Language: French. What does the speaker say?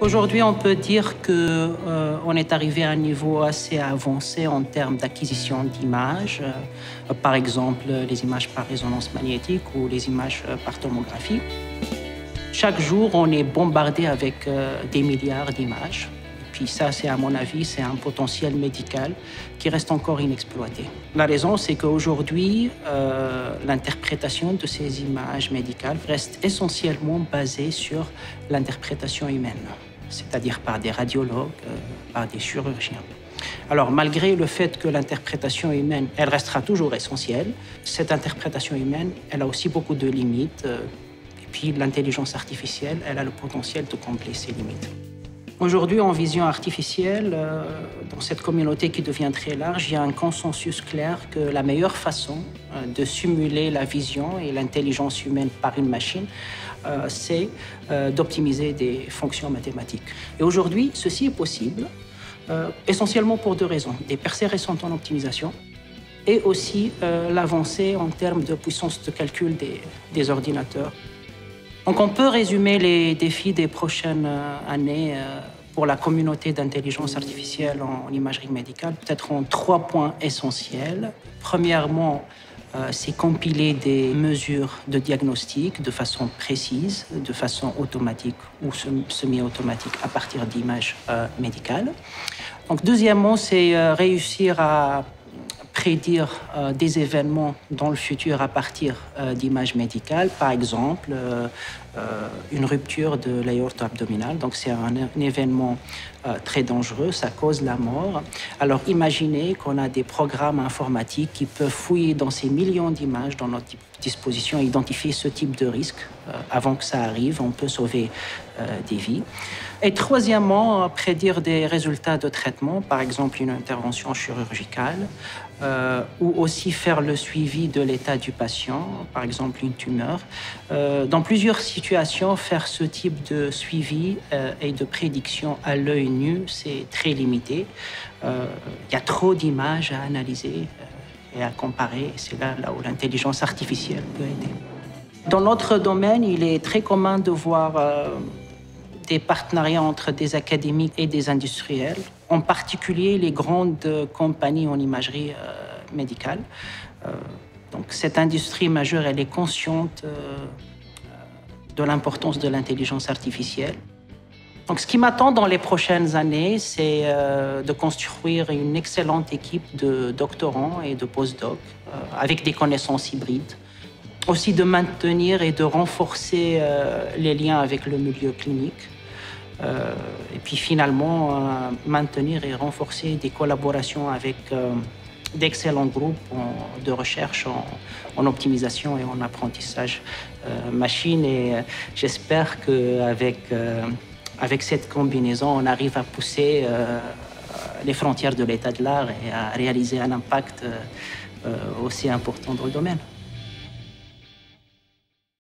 Aujourd'hui, on peut dire qu'on est arrivé à un niveau assez avancé en termes d'acquisition d'images, par exemple les images par résonance magnétique ou les images par tomographie. Chaque jour, on est bombardé avec des milliards d'images. Puis ça, à mon avis, c'est un potentiel médical qui reste encore inexploité. La raison, c'est qu'aujourd'hui, l'interprétation de ces images médicales reste essentiellement basée sur l'interprétation humaine, c'est-à-dire par des radiologues, par des chirurgiens. Alors, malgré le fait que l'interprétation humaine, elle restera toujours essentielle, cette interprétation humaine, elle a aussi beaucoup de limites. Et puis, l'intelligence artificielle, elle a le potentiel de combler ces limites. Aujourd'hui, en vision artificielle, dans cette communauté qui devient très large, il y a un consensus clair que la meilleure façon de simuler la vision et l'intelligence humaine par une machine, c'est d'optimiser des fonctions mathématiques. Et aujourd'hui, ceci est possible, essentiellement pour deux raisons. Des percées récentes en optimisation et aussi l'avancée en termes de puissance de calcul des ordinateurs. Donc on peut résumer les défis des prochaines années pour la communauté d'intelligence artificielle en imagerie médicale, peut-être en 3 points essentiels. Premièrement, c'est compiler des mesures de diagnostic de façon précise, de façon automatique ou semi-automatique à partir d'images médicales. Donc, deuxièmement, c'est réussir à prédire des événements dans le futur à partir d'images médicales, par exemple une rupture de l'aorte abdominale. Donc c'est un événement très dangereux, ça cause la mort. Alors imaginez qu'on a des programmes informatiques qui peuvent fouiller dans ces millions d'images dans notre disposition et identifier ce type de risque. Avant que ça arrive, on peut sauver des vies. Et troisièmement, prédire des résultats de traitement, par exemple une intervention chirurgicale, ou aussi faire le suivi de l'état du patient, par exemple une tumeur. Dans plusieurs situations, faire ce type de suivi et de prédiction à l'œil nu, c'est très limité. Il y a trop d'images à analyser et à comparer. C'est là où l'intelligence artificielle peut aider. Dans notre domaine, il est très commun de voir des partenariats entre des académiques et des industriels, en particulier les grandes compagnies en imagerie médicale. Donc cette industrie majeure, elle est consciente de l'importance de l'intelligence artificielle. Donc ce qui m'attend dans les prochaines années, c'est de construire une excellente équipe de doctorants et de postdocs avec des connaissances hybrides. Aussi de maintenir et de renforcer les liens avec le milieu clinique. Et puis finalement, maintenir et renforcer des collaborations avec d'excellents groupes de recherche en optimisation et en apprentissage machine. Et j'espère qu'avec cette combinaison, on arrive à pousser les frontières de l'état de l'art et à réaliser un impact aussi important dans le domaine.